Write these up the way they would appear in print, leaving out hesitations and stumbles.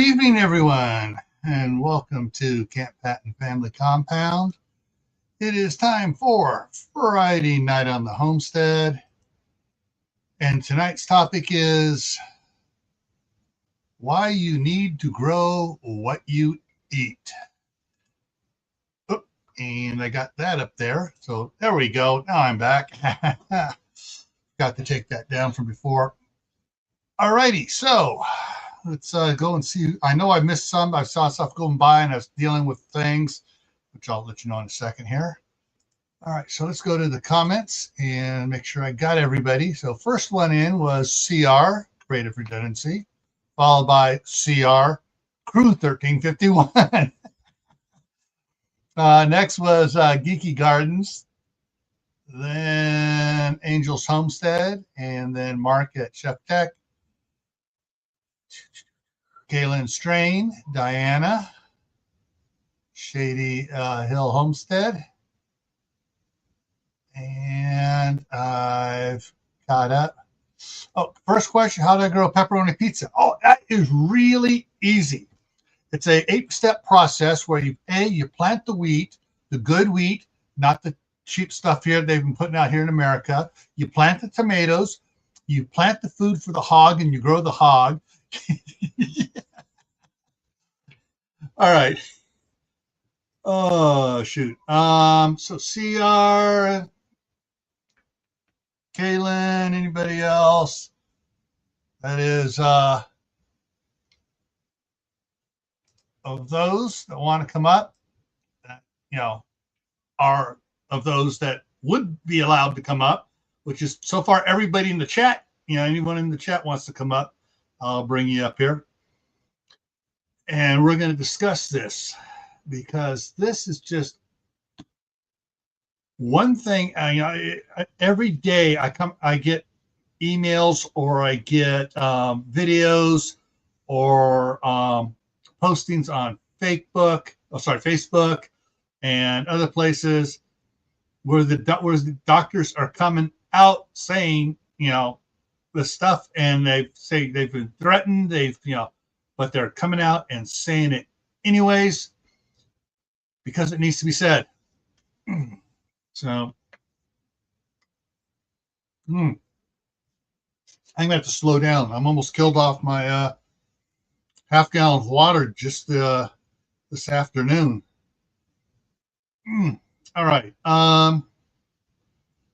evening, everyone, and welcome to Camppatton Family Compound. It is time for Friday night on the Homestead, and tonight's topic is why you need to grow what you eat. Oh, and I got that up there, so there we go. Now I'm back. Got to take that down from before. Alrighty, so let's go and see. I know I missed some. I saw stuff going by and I was dealing with things, which I'll let you know in a second here. All right, so let's go to the comments and make sure I got everybody. So first one in was CR, Creative Redundancy, followed by CR, Crew 1351. Next was Geeky Gardens, then Angel's Homestead, and then Mark at Chef Tech. Kaylin Strain, Diana, Shady Hill Homestead, and I've got up. Oh, first question, how do I grow pepperoni pizza? Oh, that is really easy. It's a 8-step process where you plant the wheat, the good wheat, not the cheap stuff here they've been putting out here in America. You plant the tomatoes, you plant the food for the hog, and you grow the hog. All right. Oh, shoot. So CR, Kaylin, anybody else? That is of those that want to come up, that, are of those that would be allowed to come up, which is so far everybody in the chat. Anyone in the chat wants to come up, I'll bring you up here. And we're going to discuss this because this is just one thing. Every day I get emails or I get videos or postings on Facebook and other places where the doctors are coming out saying, the stuff, and they say they've been threatened, but they're coming out and saying it anyways because it needs to be said. So, I'm going to have to slow down. I'm almost killed off my half gallon of water just this afternoon. All right.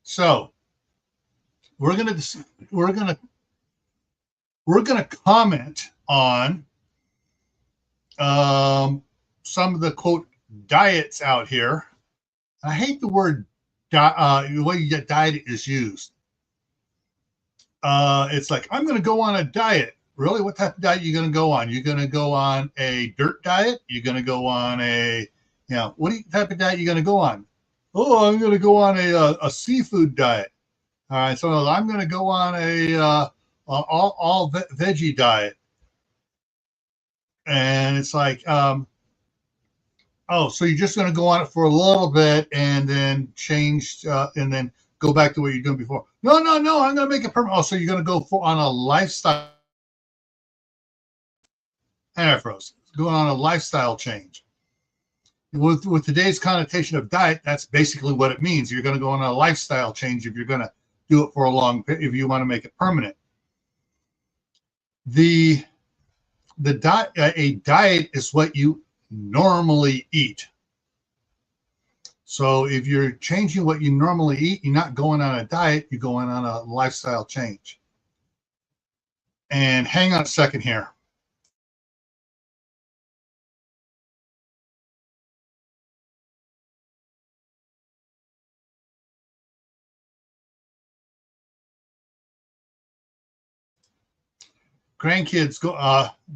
So we're gonna comment on some of the quote diets out here. I hate the word the way that diet is used. It's like, I'm going to go on a diet. Really? What type of diet are you going to go on? You're going to go on a dirt diet? You're going to go on what type of diet are you going to go on? Oh, I'm going to go on a seafood diet. All right, so I'm going to go on a all veggie diet. And it's like, so you're just going to go on it for a little bit and then change and then go back to what you're doing before. No, I'm going to make it permanent. Oh, so you're going to go on a lifestyle. And I froze. Going on a lifestyle change. With today's connotation of diet, that's basically what it means. You're going to go on a lifestyle change if you're going to do it for a long period, if you want to make it permanent. A diet is what you normally eat. So if you're changing what you normally eat, you're not going on a diet, you're going on a lifestyle change. And hang on a second here. Grandkids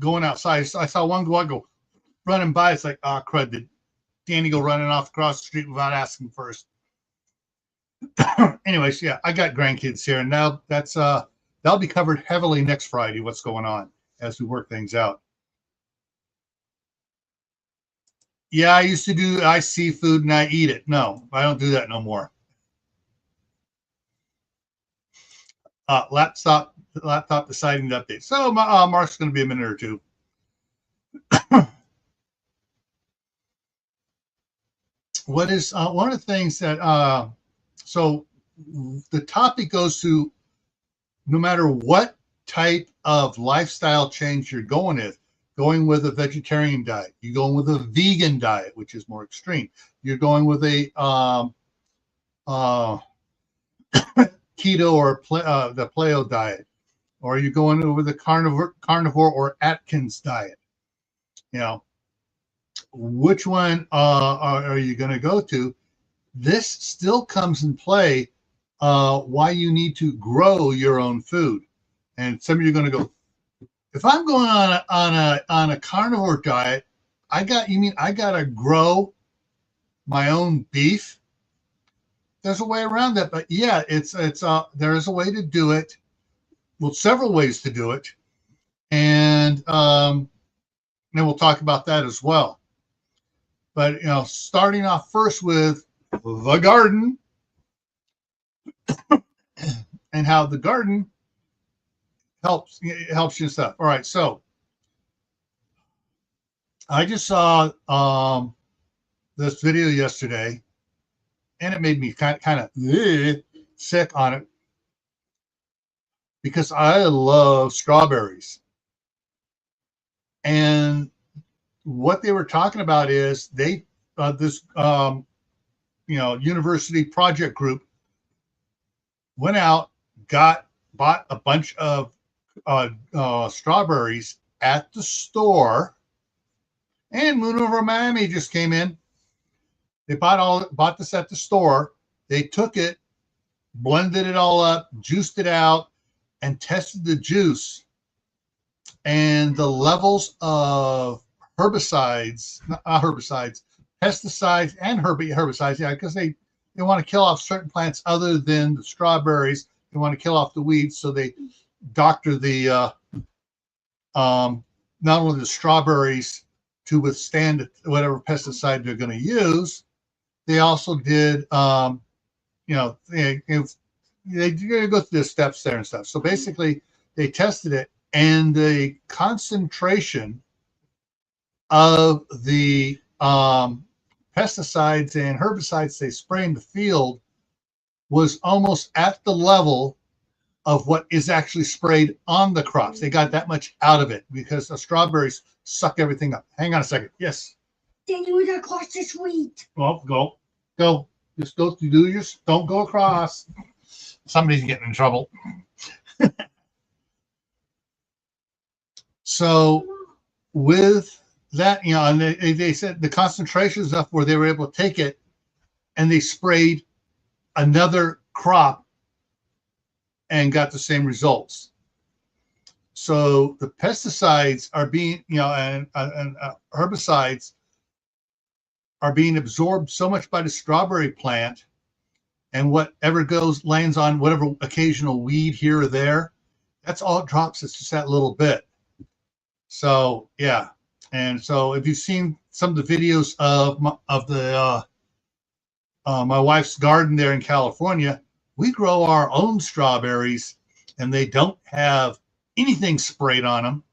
going outside. I saw one go running by. It's like, oh, crud, did Danny go running off across the street without asking first? Anyways, yeah, I got grandkids here, and now that'll be covered heavily next Friday, what's going on as we work things out. Yeah, I used to I see food and I eat it. No, I don't do that no more. Laptop deciding to update. So Mark's going to be a minute or two. What is one of the things that so the topic goes to no matter what type of lifestyle change you're going with a vegetarian diet, you're going with a vegan diet, which is more extreme, you're going with a keto or the paleo diet, or you're going with a carnivore or Atkins diet, you know, which one are you going to go to? This still comes in play why you need to grow your own food. And some of you are going to go, if I'm going on a carnivore diet, I got to grow my own beef? There's a way around that, but yeah, there is a way to do it. Well, several ways to do it, and then we'll talk about that as well. But starting off first with the garden and how the garden helps you stuff. All right, so I just saw this video yesterday, and it made me kind of sick on it because I love strawberries. And what they were talking about is this university project group went out, bought a bunch of strawberries at the store, and Moon Over Miami just came in. They bought this at the store. They took it, blended it all up, juiced it out, and tested the juice. And the levels of pesticides, and herbicides, yeah, because they want to kill off certain plants other than the strawberries. They want to kill off the weeds, so they doctor the not only the strawberries to withstand whatever pesticide they're going to use. They also did, they go through the steps there and stuff. So basically, they tested it, and the concentration of the pesticides and herbicides they spray in the field was almost at the level of what is actually sprayed on the crops. They got that much out of it because the strawberries suck everything up. Hang on a second. Yes. Then you would across the street. Well, go. Just go do yours. Don't go across. Somebody's getting in trouble. So with that, and they said the concentrations up where they were able to take it and they sprayed another crop and got the same results. So the pesticides are being, and herbicides are being absorbed so much by the strawberry plant, and whatever lands on whatever occasional weed here or there, that's all it drops. It's just that little bit. So yeah, and so if you've seen some of the videos of my wife's garden there in California, we grow our own strawberries, and they don't have anything sprayed on them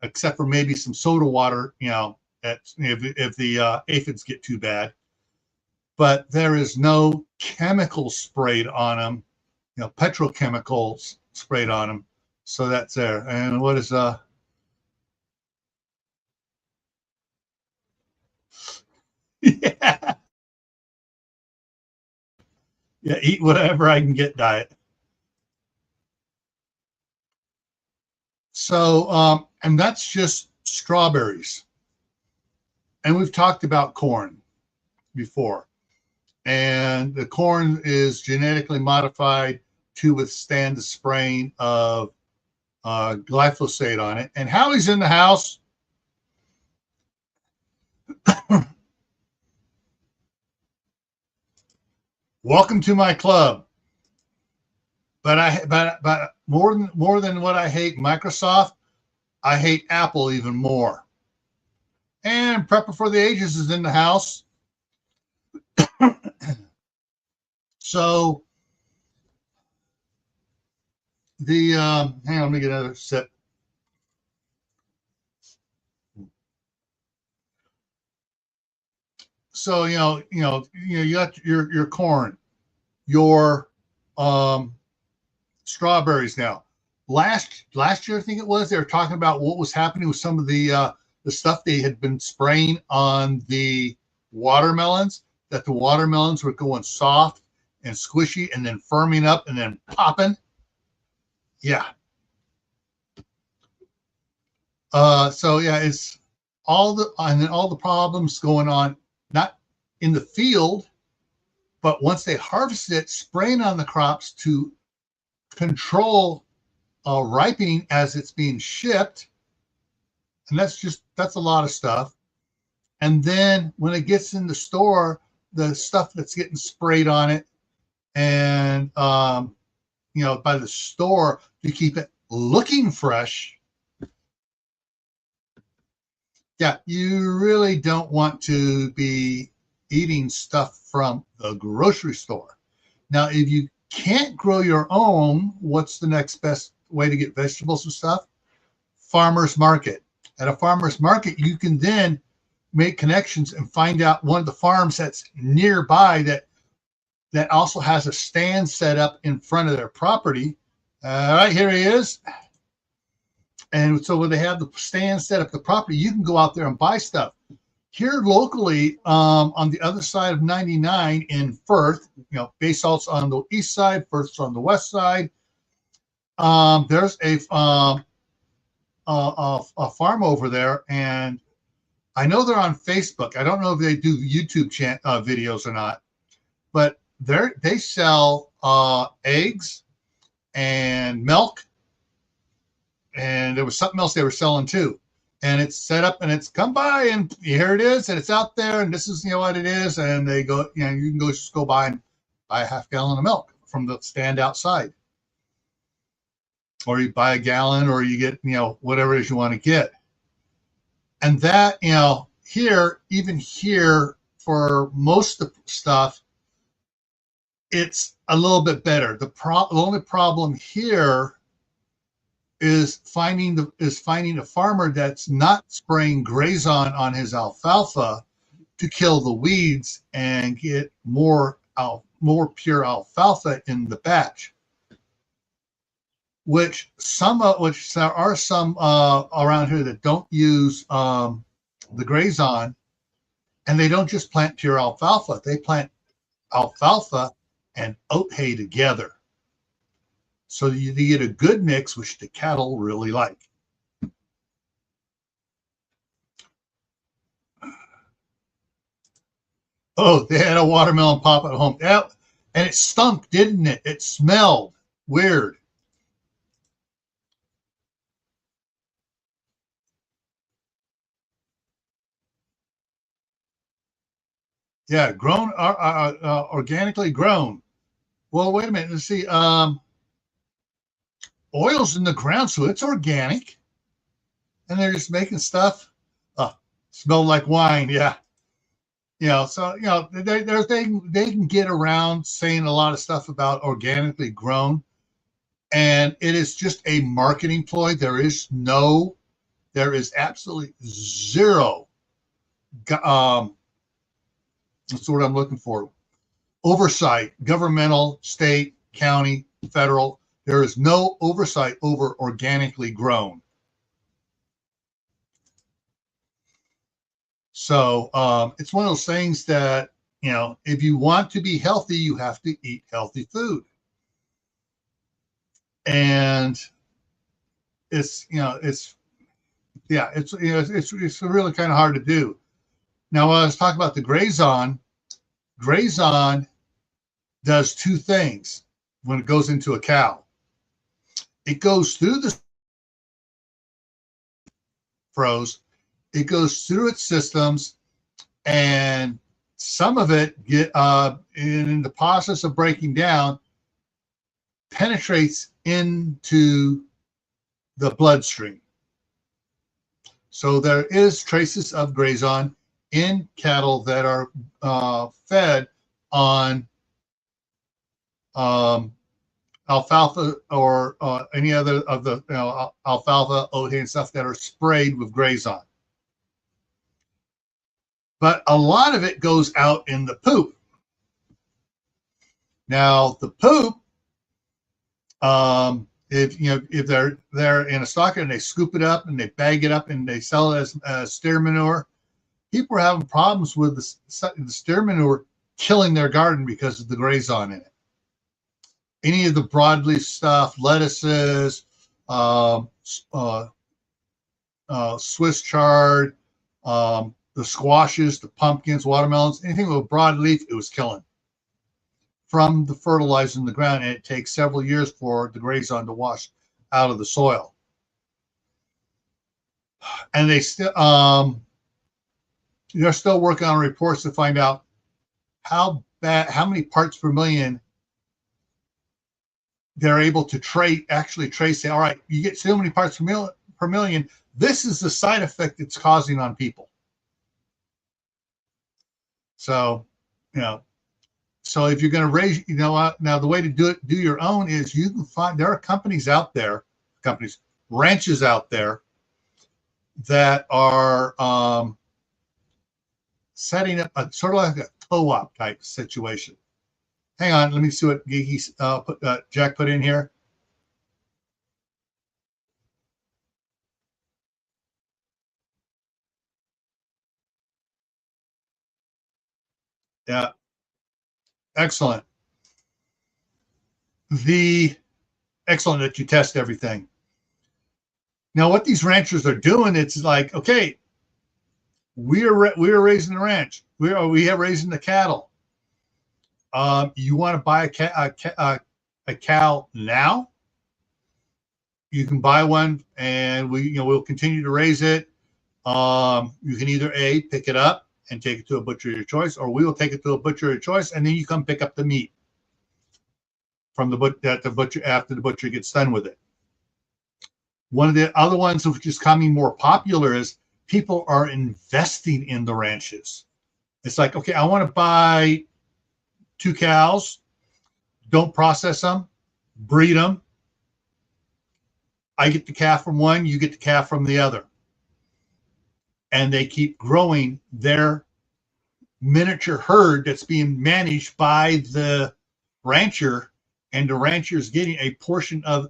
except for maybe some soda water, if the aphids get too bad. But there is no chemicals sprayed on them, petrochemicals sprayed on them. So that's there. And what is yeah. Yeah, eat whatever I can get diet. So, and that's just strawberries. And we've talked about corn before. And the corn is genetically modified to withstand the spraying of glyphosate on it. And Howie's in the house. Welcome to my club. But more than what I hate Microsoft, I hate Apple even more. And Prepper for the Ages is in the house. So hang on, let me get another sip. So you got your corn, your strawberries now. Last year, I think it was, they were talking about what was happening with some of the stuff they had been spraying on the watermelons, that the watermelons were going soft and squishy and then firming up and then popping. Yeah. So yeah, it's all the problems going on, not in the field, but once they harvest it, spraying on the crops to control ripening as it's being shipped. And that's a lot of stuff. And then when it gets in the store, the stuff that's getting sprayed on it, and by the store to keep it looking fresh. Yeah, you really don't want to be eating stuff from the grocery store. Now, if you can't grow your own, what's the next best way to get vegetables and stuff? Farmer's market. At a farmer's market, you can then make connections and find out one of the farms that's nearby that also has a stand set up in front of their property. All right, here he is. And so when they have the stand set up the property, you can go out there and buy stuff. Here locally, on the other side of 99 in Firth, Basalt's on the east side, Firth's on the west side. There's a farm over there, and I know they're on Facebook. I don't know if they do YouTube videos or not, but they sell eggs and milk, and there was something else they were selling too. And it's set up, and it's come by, and here it is, and it's out there, and this is what it is. And they go, you can just go buy and buy a half gallon of milk from the stand outside, or you buy a gallon, or you get whatever it is you want to get. And that even here for most of the stuff, it's a little bit better. The only problem here is finding a farmer that's not spraying Grazon on his alfalfa to kill the weeds and get more pure alfalfa in the batch. Which there are some around here that don't use the Grazon, and they don't just plant pure alfalfa. They plant alfalfa and oat hay together. So you get a good mix, which the cattle really like. Oh, they had a watermelon pop at home. Yeah, and it stunk, didn't it? It smelled weird. Yeah, grown, organically grown. Well, wait a minute. Let's see. Oil's in the ground, so it's organic. And they're just making stuff. Smelled like wine. Yeah. So, they can get around saying a lot of stuff about organically grown. And it is just a marketing ploy. There is absolutely zero. That's what I'm looking for. Oversight, governmental, state, county, federal. There is no oversight over organically grown. So it's one of those things that, if you want to be healthy, you have to eat healthy food. And it's really kind of hard to do. Now, when I was talking about the Grazon does two things when it goes into a cow. It goes through the froze, it goes through its systems, and some of it in the process of breaking down, penetrates into the bloodstream. So there is traces of Grazon in cattle that are fed on alfalfa or any other of the alfalfa, oat hay, and stuff that are sprayed with Grazon. but a lot of it goes out in the poop. Now the poop, if they're in a stocker and they scoop it up and they bag it up and they sell it as steer manure, people are having problems with the steer manure killing their garden because of the grazon in it. Any of the broadleaf stuff, lettuces, Swiss chard, the squashes, the pumpkins, watermelons, anything with broadleaf, it was killing from the fertilizer in the ground, and it takes several years for the grazon to wash out of the soil. And they're still working on reports to find out how many parts per million they're able to trace. Say, all right, you get so many parts per million. This is the side effect it's causing on people. So, so if you're going to raise, now the way to do your own is you can find, there are companies out there, ranches out there that are setting up a sort of like a co-op type situation. Hang on, let me see what Jack put in here. Yeah, excellent. Excellent that you test everything. Now, what these ranchers are doing, it's like, okay, we are raising the ranch. We are raising the cattle. You want to buy a cow now? You can buy one, and we'll continue to raise it. You can either pick it up and take it to a butcher of your choice, or we will take it to a butcher of your choice, and then you come pick up the meat from the butcher after the butcher gets done with it. One of the other ones which is becoming more popular is people are investing in the ranches. It's like, okay, I want to buy 2 cows, don't process them, breed them. I get the calf from one, you get the calf from the other. And they keep growing their miniature herd that's being managed by the rancher, and the rancher is getting a portion of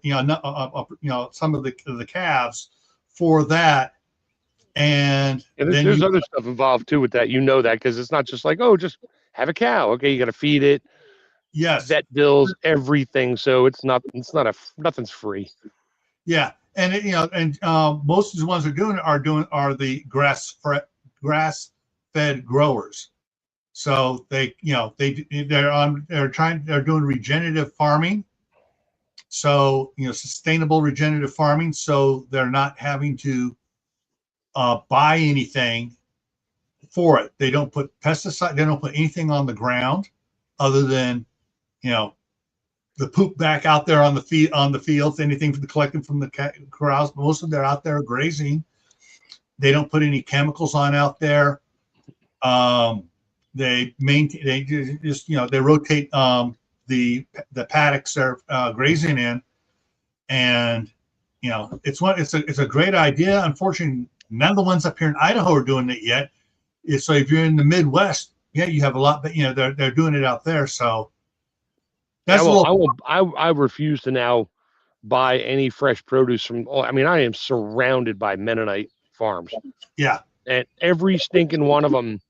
some of the calves for that. And there's other stuff involved too with that, that, because it's not just like, oh, just have a cow. Okay, you got to feed it. Yes. Vet bills, everything. So nothing's free. Yeah, and most of the ones are the grass-fed growers. So they're doing regenerative farming. So sustainable regenerative farming. So they're not having to buy anything for it. They don't put pesticide. They don't put anything on the ground other than the poop back out there on the fields, anything collected from the corrals. Most of them are out there grazing. They don't put any chemicals on out there. They rotate the paddocks they're grazing in, and it's a great idea. Unfortunately, none of the ones up here in Idaho are doing it yet. So if you're in the Midwest, you have a lot, but they're doing it out there. So I refuse to now buy any fresh produce from. I mean, I am surrounded by Mennonite farms. Yeah, and every stinking one of them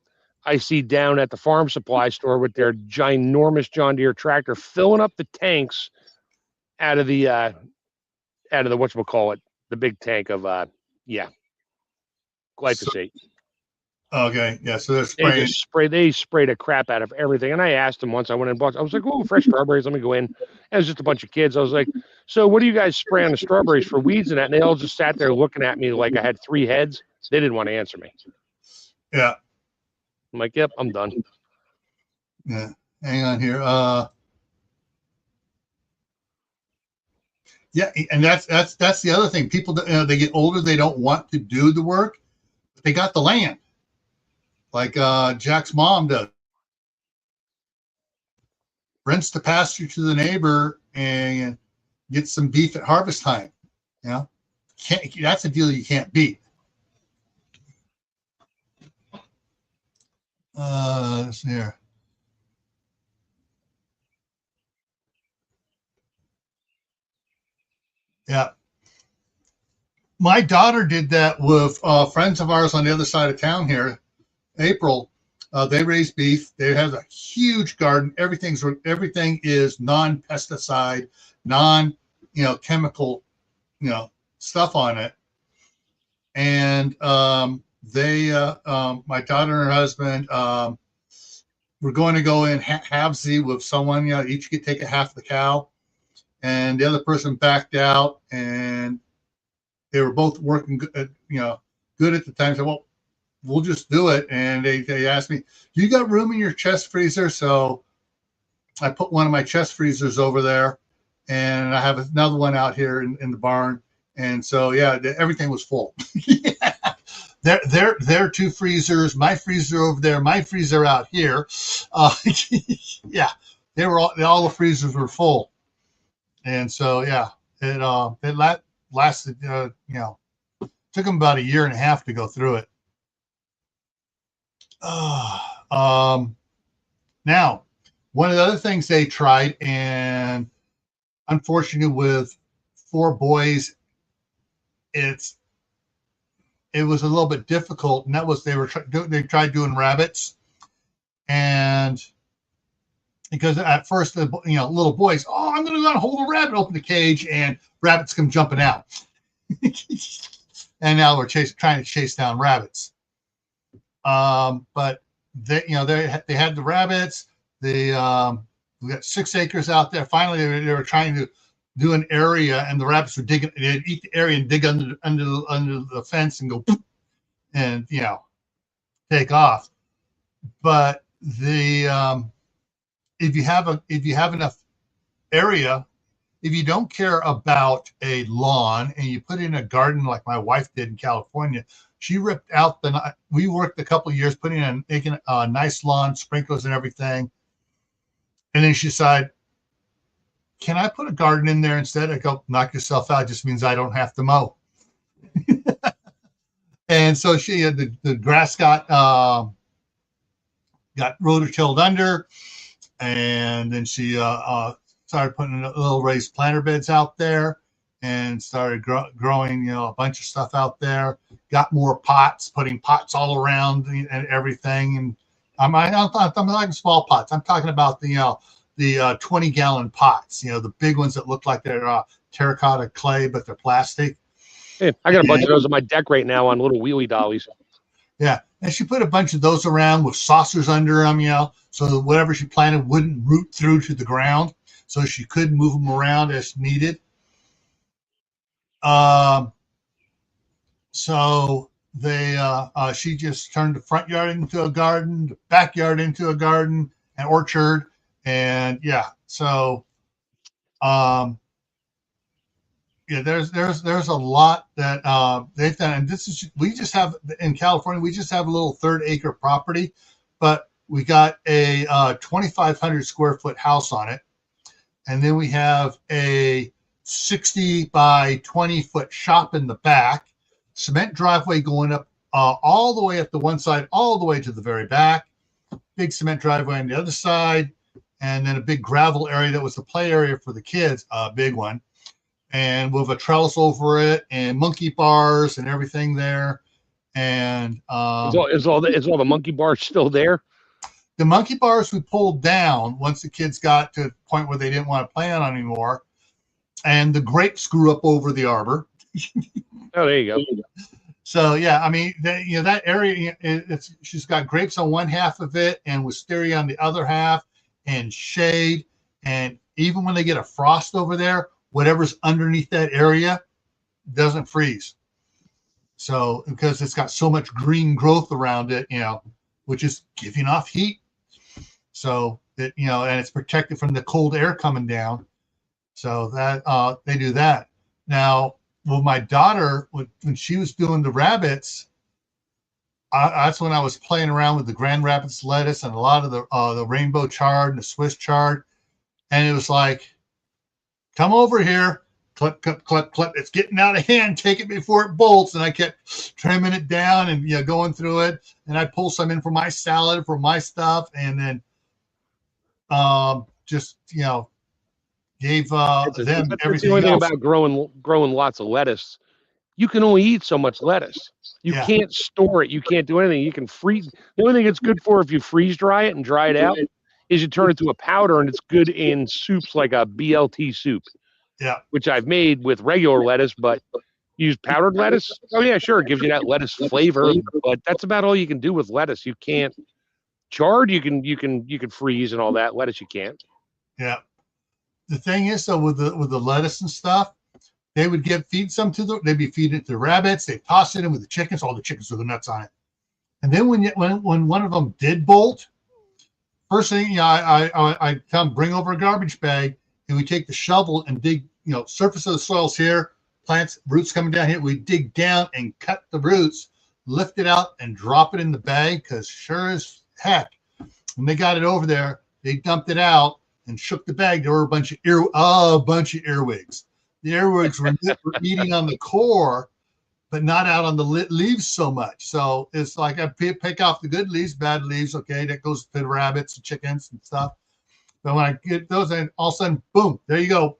I see down at the farm supply store with their ginormous John Deere tractor filling up the tanks out of the whatchamacallit, the big tank of glyphosate. Okay, yeah. So they're spraying. They spray the crap out of everything. And I asked them once. I went and bought. I was like, "Oh, fresh strawberries. Let me go in." And it was just a bunch of kids. I was like, "So, what do you guys spray on the strawberries for weeds and that?" And they all just sat there looking at me like I had 3 heads. They didn't want to answer me. Yeah. I'm like, "Yep, I'm done." Yeah. Hang on here. Yeah, and that's the other thing. People, they get older. They don't want to do the work. They got the land. Like Jack's mom does. Rents the pasture to the neighbor and gets some beef at harvest time. That's a deal you can't beat. Let's see here. Yeah. My daughter did that with friends of ours on the other side of town here. April, they raise beef. They have a huge garden. Everything is non-pesticide, non, chemical, stuff on it. And my daughter and her husband, were going to go in halvesy with someone. Each could take a half the cow, and the other person backed out, and they were both working, good at the time. So, well, we'll just do it. And they asked me, "You got room in your chest freezer?" So I put one of my chest freezers over there, and I have another one out here in the barn. And so, yeah, everything was full. Yeah. Their two freezers, my freezer over there, my freezer out here. Yeah, all the freezers were full. And so, yeah, it lasted, took them about a year and a half to go through it. Now, one of the other things they tried, and unfortunately with 4 boys, it was a little bit difficult, and that was they tried doing rabbits, and because at first the little boys, oh, I'm going to go and hold a rabbit, open the cage, and rabbits come jumping out, and now we're trying to chase down rabbits. But they had the rabbits. We got 6 acres out there. Finally, they were trying to do an area, and the rabbits would they'd eat the area and dig under the fence and go, and take off. But if you have enough area, if you don't care about a lawn and you put in a garden like my wife did in California, she ripped out we worked a couple of years making a nice lawn, sprinklers and everything. And then she decided, can I put a garden in there instead? I go, knock yourself out. It just means I don't have to mow. And so she had the grass got rototilled under, and then she started putting little raised planter beds out there, and started growing a bunch of stuff out there. Got more pots, putting pots all around and everything. And I'm not talking small pots. I'm talking about the 20-gallon pots, the big ones that look like they're terracotta clay, but they're plastic. Yeah, I got a bunch of those on my deck right now on little wheelie dollies. Yeah, and she put a bunch of those around with saucers under them, so that whatever she planted wouldn't root through to the ground, so she could move them around as needed. So she just turned the front yard into a garden, the backyard into a garden, an orchard, and yeah. So, there's a lot that they've done, and we just have in California. We just have a little 3rd-acre property, but we got a 2,500 square foot house on it, and then we have a 60 by 20 foot shop in the back, cement driveway going up all the way up the one side, all the way to the very back, big cement driveway on the other side, and then a big gravel area that was the play area for the kids, a big one, and with a trellis over it and monkey bars and everything there. And is all the monkey bars still there? The monkey bars we pulled down once the kids got to the point where they didn't want to play on anymore. And the grapes grew up over the arbor. Oh, there you go. So yeah, I mean, that area, she's got grapes on one half of it and wisteria on the other half, and shade. And even when they get a frost over there, whatever's underneath that area doesn't freeze. So because it's got so much green growth around it, which is giving off heat. So that and it's protected from the cold air coming down. So that they do that. Now, with my daughter, when she was doing the rabbits, that's when I was playing around with the Grand Rapids lettuce and a lot of the rainbow chard and the Swiss chard, and it was like, come over here. clip, clip, clip, clip. It's getting out of hand. Take it before it bolts. And I kept trimming it down and going through it. And I pull some in for my salad, for my stuff, and then just gave them that's the everything only thing else. about growing lots of lettuce. You can only eat so much lettuce. You can't store it. You can't do anything. You can freeze. The only thing it's good for if you freeze dry it and dry it out is you turn it to a powder, and it's good in soups like a BLT soup. Yeah. Which I've made with regular lettuce, but use powdered lettuce. Oh yeah, sure, it gives you that lettuce flavor, but that's about all you can do with lettuce. You can't chard. You can freeze and all that. Lettuce you can't. Yeah. The thing is, though, with the lettuce and stuff, they would feed some they'd be feeding it to the rabbits. They toss it in with the chickens. All the chickens with the nuts on it. And then when one of them did bolt, first thing, I come bring over a garbage bag, and we take the shovel and dig, surface of the soil's here, plants, roots coming down here. We dig down and cut the roots, lift it out, and drop it in the bag, because sure as heck, when they got it over there, they dumped it out and shook the bag. There were a bunch of earwigs. The earwigs were eating on the core, but not out on the leaves so much. So it's like I pick off the good leaves, bad leaves. Okay, that goes to the rabbits and chickens and stuff. But when I get those, and all of a sudden, boom, there you go,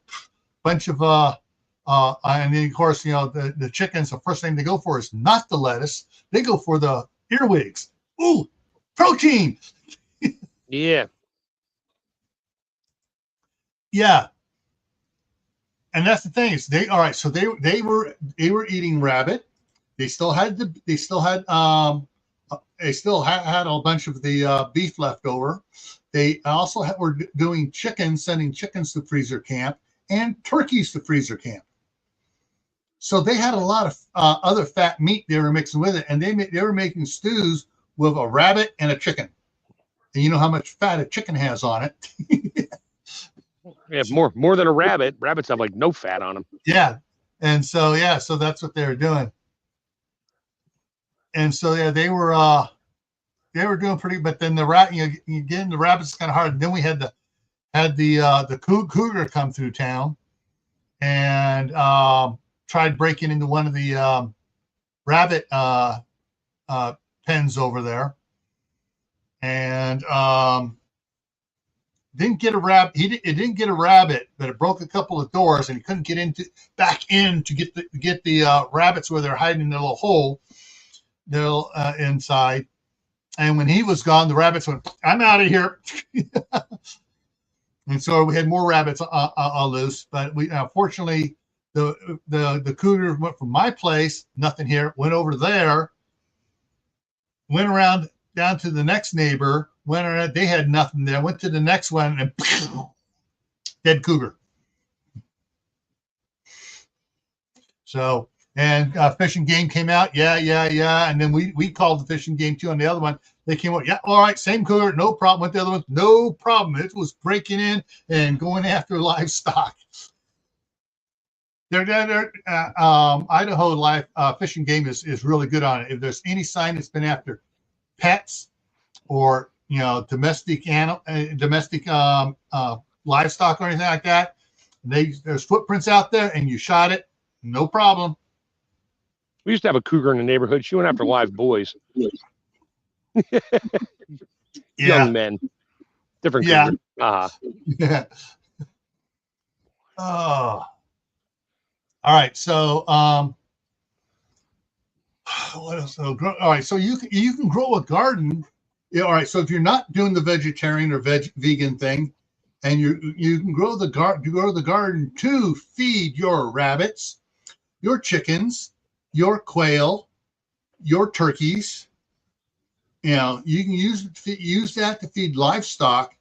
bunch of and then of course the chickens. The first thing they go for is not the lettuce; they go for the earwigs. Ooh, protein. Yeah. Yeah. And that's the thing is they were eating rabbit. They still had a bunch of the beef left over. They also were doing chickens, sending chickens to freezer camp and turkeys to freezer camp. So they had a lot of other fat meat they were mixing with it, and they were making stews with a rabbit and a chicken. And you know how much fat a chicken has on it. Yeah, more than a rabbit. Rabbits have like no fat on them. Yeah, and so that's what they were doing. And so they were doing pretty. But then the getting the rabbits is kind of hard. And then we had the cougar come through town and tried breaking into one of the rabbit pens over there, and didn't get a rabbit. It didn't get a rabbit, but it broke a couple of doors, and he couldn't get back in to get the rabbits where they're hiding in their little hole. They're inside. And when he was gone, the rabbits went, "I'm out of here." And so we had more rabbits loose. But we fortunately the cougar went from my place, nothing here, went over there, went around down to the next neighbor, went around, they had nothing there, went to the next one, and dead cougar. So, and Fish and Game came out, yeah. And then we called the Fish and Game too on the other one. They came out, yeah, all right, same cougar, no problem. With the other one, no problem. It was breaking in and going after livestock. Idaho Life Fish and Game is really good on it. If there's any sign that's been after pets or domestic livestock or anything like that, there's footprints out there, and you shot it, no problem. We used to have a cougar in the neighborhood. She went after live boys. Young men, different cougar. Yeah. Oh. All right, so what else? All right, so you can grow a garden. Yeah, all right, so if you're not doing the vegetarian or vegan thing, and you can grow the garden to feed your rabbits, your chickens, your quail, your turkeys. You can use that to feed livestock.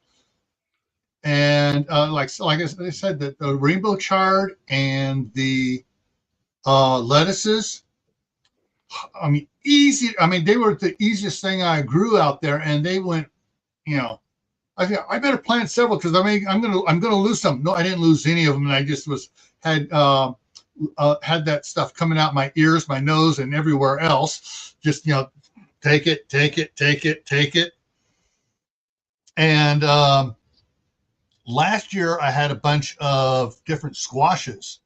And like I said, that the rainbow chard and the lettuces, I mean, easy. I mean, they were the easiest thing I grew out there, and they went. I better plant several because I'm gonna lose some. No, I didn't lose any of them, and I just had that stuff coming out my ears, my nose, and everywhere else. Just take it, and last year I had a bunch of different squashes,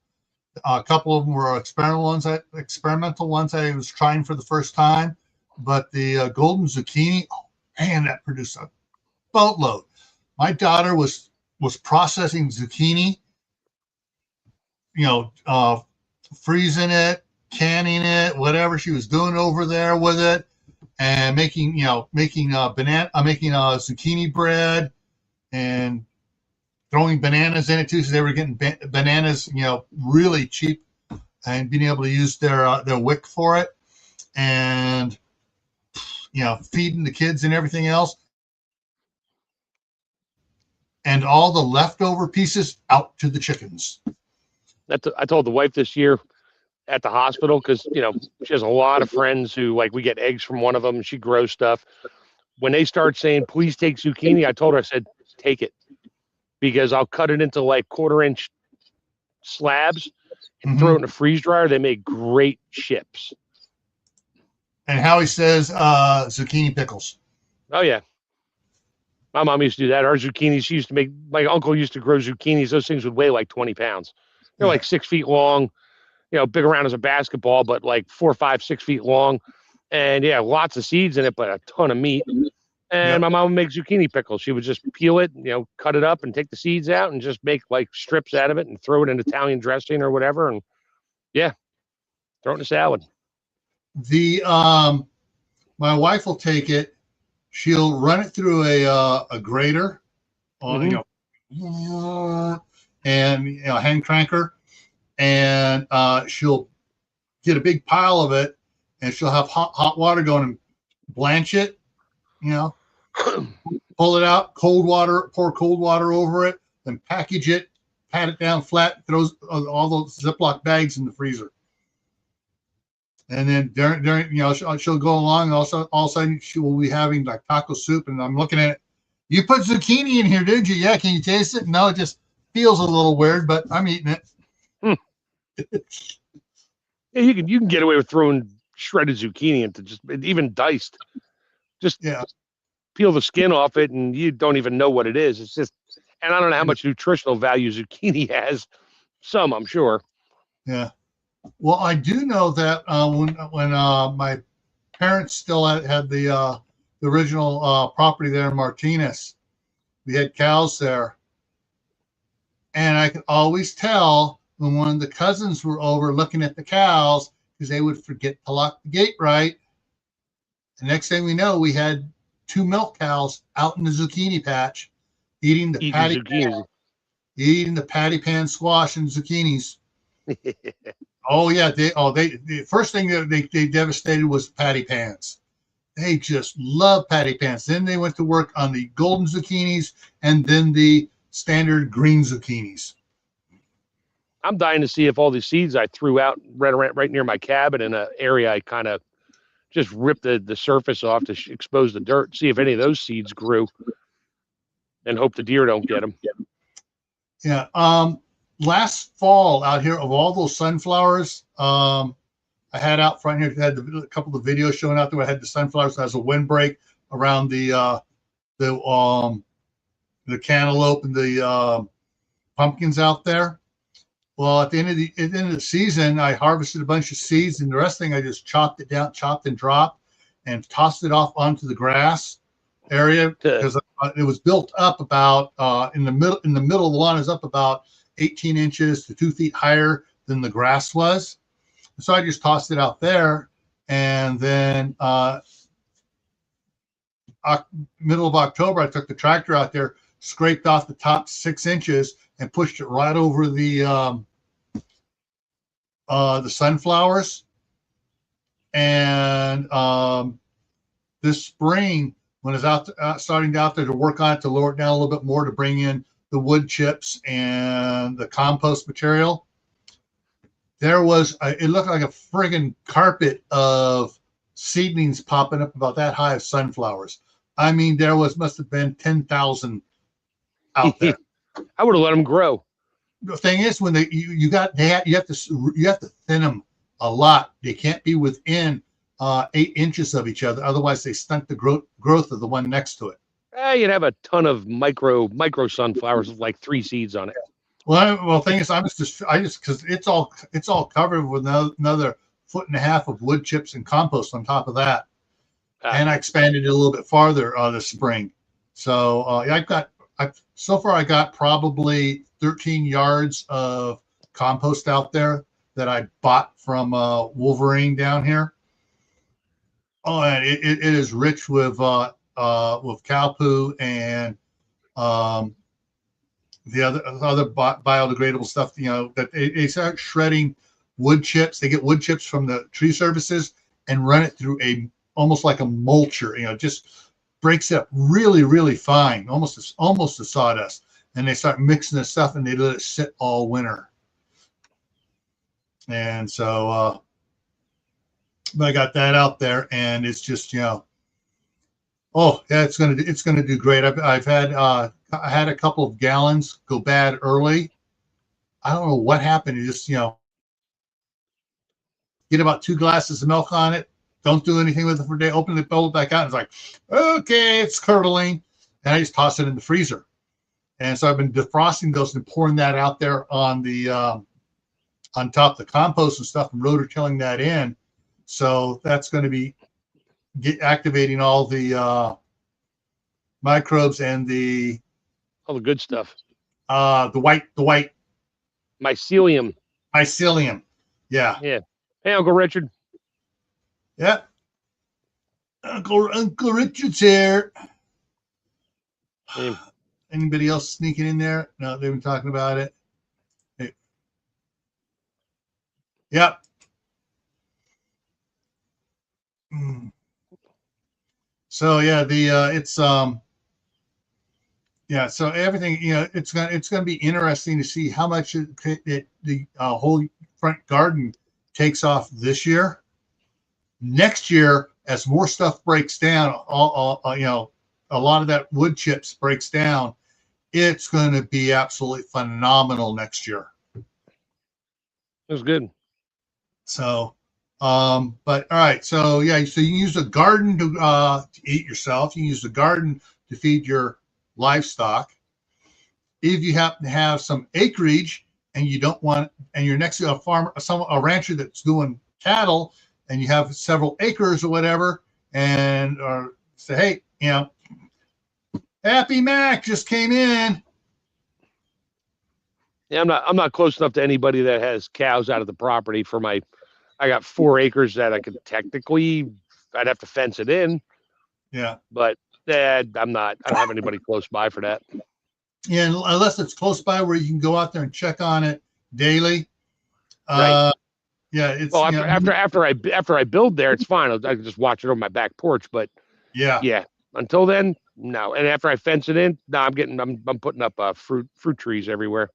A couple of them were experimental ones I was trying for the first time. But the golden zucchini, oh man, that produced a boatload. My daughter was processing zucchini, freezing it, canning it, whatever she was doing over there with it, and making zucchini bread and throwing bananas in it too. So they were getting bananas, really cheap, and being able to use their wick for it, and feeding the kids and everything else. And all the leftover pieces out to the chickens. I told the wife this year at the hospital, because she has a lot of friends who, like, we get eggs from one of them. She grows stuff. When they start saying, please take zucchini, I told her, I said, take it, because I'll cut it into like 1/4-inch slabs and throw it in a freeze dryer. They make great chips. And Howie says zucchini pickles. Oh yeah, my mom used to do that. Our zucchinis, she used to make. My uncle used to grow zucchinis. Those things would weigh like 20 pounds. They're like 6 feet long, big around as a basketball, but like 4, 5, 6 feet long. And yeah, lots of seeds in it, but a ton of meat. And my mom would make zucchini pickles. She would just peel it, cut it up and take the seeds out and just make like strips out of it and throw it in Italian dressing or whatever. And yeah, throw it in a salad. My wife will take it. She'll run it through a grater, and hand cranker, and she'll get a big pile of it, and she'll have hot water going and blanch it, pull it out, pour cold water over it, then package it, pat it down flat, throws all those Ziploc bags in the freezer. And then during she'll go along, and also all of a sudden she will be having like taco soup, and I'm looking at it. You put zucchini in here, did you? Yeah, can you taste it? No, it just feels a little weird, but I'm eating it. Yeah, you can get away with throwing shredded zucchini into just even diced. Just peel the skin off it, and you don't even know what it is. It's just, and I don't know how much nutritional value zucchini has. Some, I'm sure. Yeah. Well, I do know that when my parents still had the original property there in Martinez, we had cows there, and I could always tell when one of the cousins were over looking at the cows because they would forget to lock the gate right. The next thing we know, we had 2 milk cows out in the zucchini patch eating the patty pan squash and zucchinis. Oh yeah, the first thing that they devastated was patty pans. They just love patty pans. Then they went to work on the golden zucchinis and then the standard green zucchinis. I'm dying to see if all the seeds I threw out right near my cabin in an area I kind of just ripped the surface off to expose the dirt, see if any of those seeds grew, and hope the deer don't get them. Yeah. Last fall out here, of all those sunflowers, I had out front here, I had a couple of videos showing out there. I had the sunflowers as a windbreak around the cantaloupe and the pumpkins out there. Well, at the end of the season, I harvested a bunch of seeds, and the rest thing I just chopped and dropped, and tossed it off onto the grass area because it was built up about in the middle of the lawn is up about 18 inches to 2 feet higher than the grass was. So I just tossed it out there, and then middle of October, I took the tractor out there, scraped off the top 6 inches, and pushed it right over the sunflowers. And this spring, when I was starting out there to work on it, to lower it down a little bit more, to bring in the wood chips and the compost material, there was it looked like a friggin' carpet of seedlings popping up about that high of sunflowers. I mean, must have been 10,000 out there. I would have let them grow. The thing is, when you have to thin them a lot. They can't be within 8 inches of each other, otherwise they stunt the growth of the one next to it. You'd have a ton of micro sunflowers with like 3 seeds on it. Well, thing is, I just because it's all covered with another 1.5 foot of wood chips and compost on top of that, and I expanded it a little bit farther this spring. So so far I got probably 13 yards of compost out there that I bought from Wolverine down here. Oh, and it is rich with cow poo and the other biodegradable stuff. That they start shredding wood chips. They get wood chips from the tree services and run it through almost like a mulcher. Just breaks it up really, really fine, almost a sawdust. And they start mixing this stuff and they let it sit all winter. And so, but I got that out there, and it's just oh yeah, it's gonna do great. I had a couple of gallons go bad early. I don't know what happened. You just get about 2 glasses of milk on it. Don't do anything with it for a day. Open it, pull it back out. And it's like, okay, it's curdling, and I just toss it in the freezer. And so I've been defrosting those and pouring that out there on the on top of the compost and stuff, and rototilling that in. So that's going to be activating all the microbes and all the good stuff. The white mycelium. Yeah. Hey, Uncle Richard. Yeah. Uncle Richard's here. Hey. Anybody else sneaking in there? No, they've been talking about it. Hey. Yep. So yeah, so everything, it's gonna be interesting to see how much the whole front garden takes off this year. Next year, as more stuff breaks down, a lot of that wood chips breaks down, it's going to be absolutely phenomenal next year. That's good. So, but all right, so yeah, so you can use the garden to eat yourself. You can use the garden to feed your livestock. If you happen to have some acreage and you don't want, and you're next to a rancher that's doing cattle, and you have several acres or whatever, and or say, hey, Happy Mac just came in. Yeah, I'm not close enough to anybody that has cows out of the property for my. I got 4 acres that I could technically, I'd have to fence it in. Yeah. But I don't have anybody close by for that. Yeah, unless it's close by where you can go out there and check on it daily. Right. Yeah, it's well after I build there, it's fine. I can just watch it on my back porch. But yeah. Until then, no. And after I fence it in, no, I'm putting up fruit trees everywhere.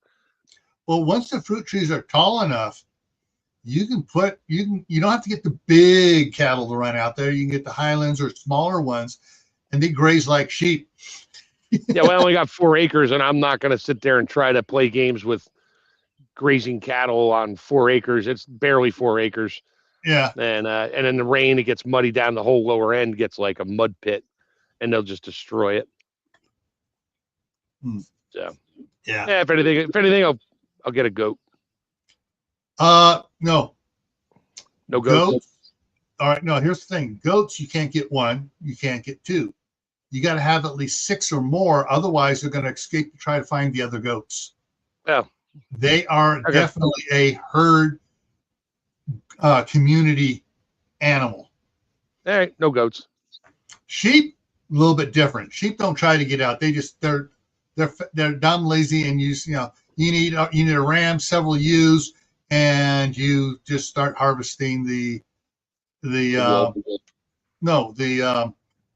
Well, once the fruit trees are tall enough, you don't have to get the big cattle to run out there. You can get the highlands or smaller ones, and they graze like sheep. Yeah, well, I only got 4 acres, and I'm not going to sit there and try to play games with grazing cattle on 4 acres. It's barely 4 acres. Yeah. And in the rain, it gets muddy down. The whole lower end gets like a mud pit, and they'll just destroy it. So yeah. If anything, I'll get a goat. No goats. All right, no, here's the thing. Goats, you can't get 1, you can't get 2. You got to have at least 6 or more, otherwise they're going to escape to try to find the other goats. Oh. They are definitely a herd community animal. All right, no goats. Sheep, a little bit different. Sheep don't try to get out. They're dumb, lazy, and you need a ram, several ewes, and you just start harvesting the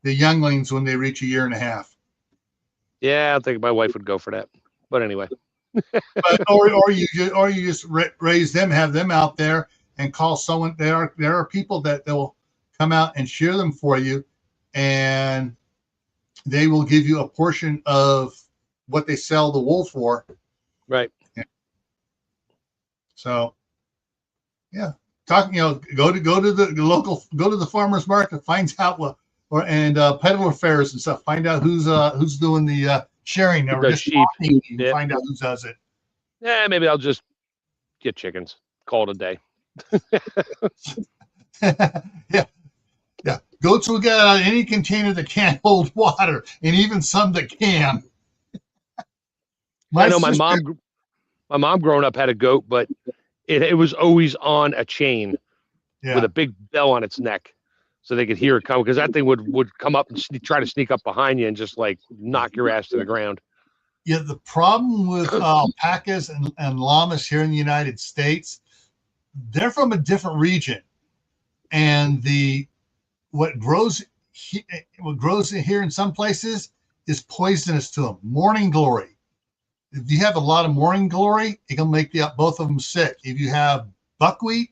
younglings when they reach 1.5 years. Yeah, I think my wife would go for that. But anyway. or you just raise them, have them out there, and call someone. There are people that will come out and shear them for you, and they will give you a portion of what they sell the wool for. Right. Yeah. So, yeah, go to the farmers market, find out peddler fairs and stuff. Find out who's doing the sharing or just sheep. Find out who does it. Yeah, maybe I'll just get chickens. Call it a day. Yeah. Yeah. Goats will get out of any container that can't hold water, and even some that can. I know my mom growing up had a goat, but it was always on a chain with Yeah. a big bell on its neck, so they could hear it come, because that thing would come up and try to sneak up behind you and just like knock your ass to the ground. Yeah. The problem with alpacas and llamas here in the United States, they're from a different region, and what grows here in some places is poisonous to them. Morning glory. If you have a lot of morning glory, it can make both of them sick. If you have buckwheat,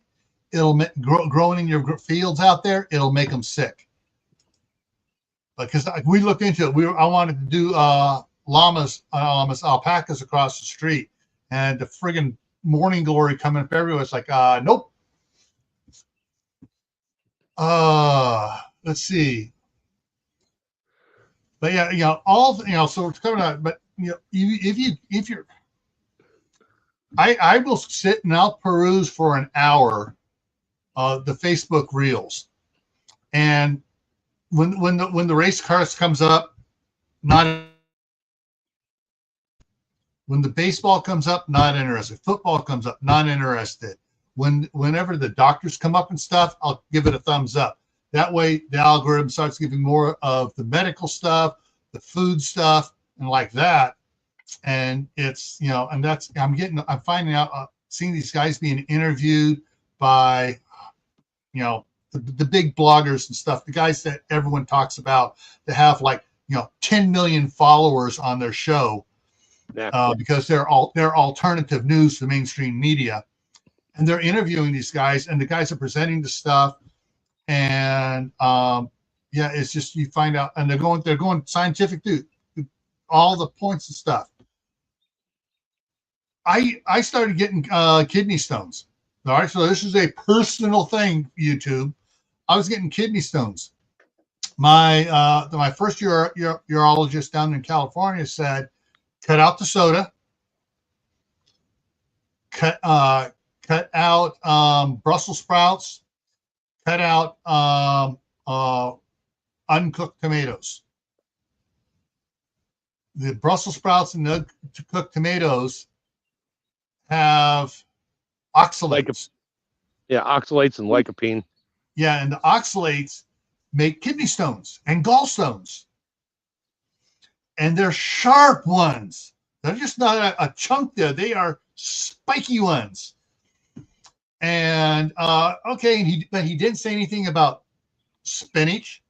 it'll growing in your fields out there, it'll make them sick. Because we looked into it, I wanted to do alpacas across the street, and the friggin' morning glory coming up everywhere. It's like, nope. Let's see. But yeah, so it's coming out. But if you're, I will sit and I'll peruse for an hour, the Facebook Reels, and when the race cars comes up, not when the baseball comes up, not interested. Football comes up, not interested. Whenever the doctors come up and stuff, I'll give it a thumbs up. That way, the algorithm starts giving more of the medical stuff, the food stuff, and like that. And it's, and that's, I'm finding out, seeing these guys being interviewed by, the big bloggers and stuff, the guys that everyone talks about that have 10 million followers on their show, because they're alternative news to mainstream media. And they're interviewing these guys, and the guys are presenting the stuff. And it's just, you find out, and they're going scientific to all the points and stuff. I started getting kidney stones. All right, so this is a personal thing, YouTube. I was getting kidney stones. My first urologist down in California said, cut out the soda, cut out Brussels sprouts, cut out uncooked tomatoes. The Brussels sprouts and the cooked tomatoes have oxalates. Oxalates and lycopene. Yeah, and the oxalates make kidney stones and gallstones. And they're sharp ones. They're just not a chunk there. They are spiky ones. And okay, but he didn't say anything about spinach,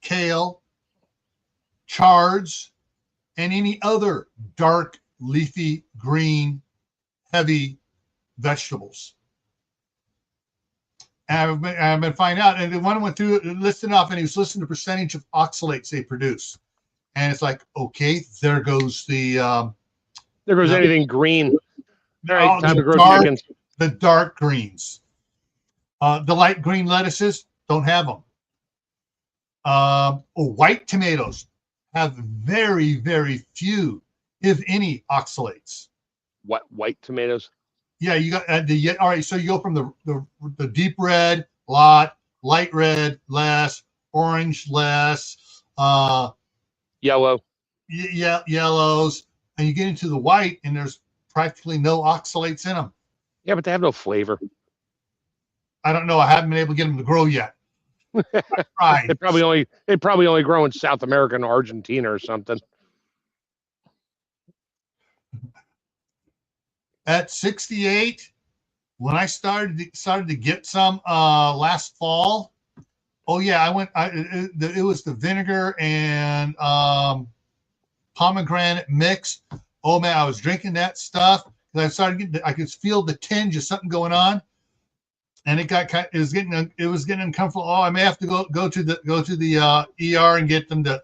kale, chards, and any other dark, leafy, green, heavy vegetables. And I've been finding out, and the one went through it, listed off, and he was listing the percentage of oxalates they produce. And it's like, okay, there goes anything green. All right, time to grow chickens. The dark greens. The light green lettuces don't have them. White tomatoes have very, very few, if any, oxalates. What, white tomatoes? Yeah, you got all right. So you go from the deep red, lot, light red, less, orange, less, yellow, yellows, and you get into the white, and there's practically no oxalates in them. Yeah, but they have no flavor. I don't know. I haven't been able to get them to grow yet. Right. They probably only grow in South America and Argentina or something. At 68, when I started to get some last fall. Oh yeah, it was the vinegar and pomegranate mix. Oh man, I was drinking that stuff. I could feel the tinge of something going on, and it was getting uncomfortable. Oh, I may have to go to the ER and get them to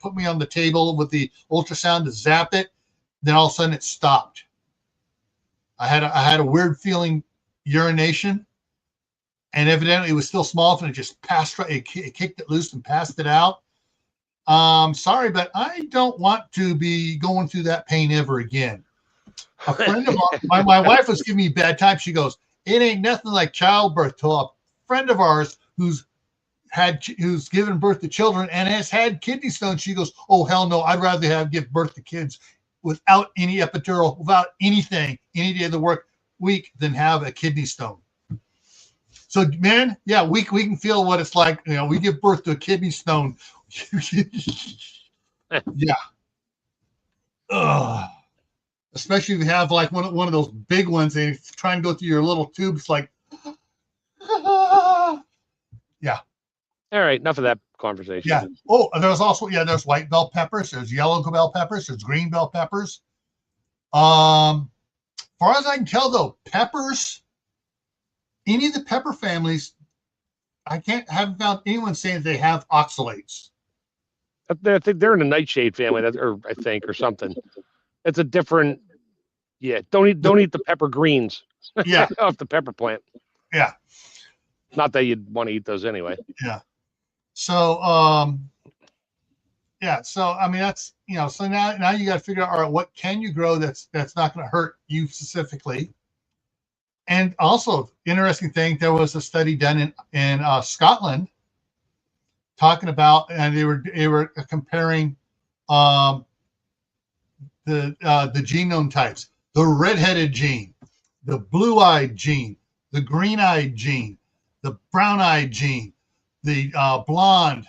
put me on the table with the ultrasound to zap it. Then all of a sudden it stopped. I had a weird feeling urination, and evidently it was still small, and it just passed right. It kicked it loose and passed it out. Sorry, but I don't want to be going through that pain ever again. A friend of mine, my wife was giving me bad time. She goes, "It ain't nothing like childbirth." To a friend of ours who's given birth to children and has had kidney stones, she goes, "Oh hell no! I'd rather give birth to kids without any epidural, without anything, any day of the week, than have a kidney stone." So, man, yeah, we can feel what it's like. We give birth to a kidney stone. Yeah. Ugh. Especially if you have like one of those big ones and try and go through your little tubes, like, yeah. All right, enough of that conversation. Yeah. Oh, there's also, there's white bell peppers, there's yellow bell peppers, there's green bell peppers. Far as I can tell, though, peppers, any of the pepper families, haven't found anyone saying they have oxalates. I think they're in the nightshade family, or something. It's a different. Yeah, don't eat the pepper greens. Yeah. Off the pepper plant. Yeah. Not that you'd want to eat those anyway. Yeah. So, so I mean that's so now you got to figure out, all right, what can you grow that's not going to hurt you specifically. And also, interesting thing, there was a study done in Scotland talking about, and they were comparing the genome types: the redheaded gene, the blue-eyed gene, the green-eyed gene, the brown-eyed gene, the blonde,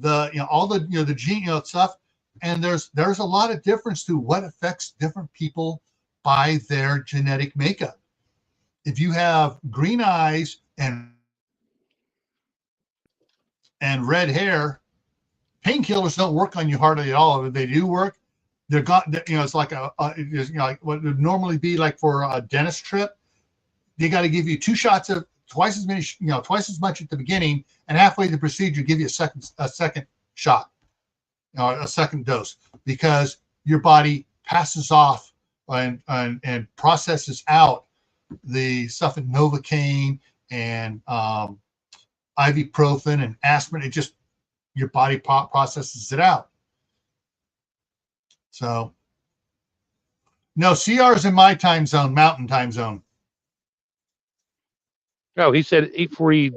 all the the gene stuff. And there's a lot of difference to what affects different people by their genetic makeup. If you have green eyes and red hair, painkillers don't work on you hardly at all. If they do work, they're got, it's like like what would normally be like for a dentist trip. They got to give you 2 shots of twice as much at the beginning, and halfway the procedure give you a second shot, a second dose, because your body passes off and processes out the stuff in Novocaine and ibuprofen and aspirin. It just, your body processes it out. So, no, CR is in my time zone, Mountain Time Zone. Oh, he said 8:40.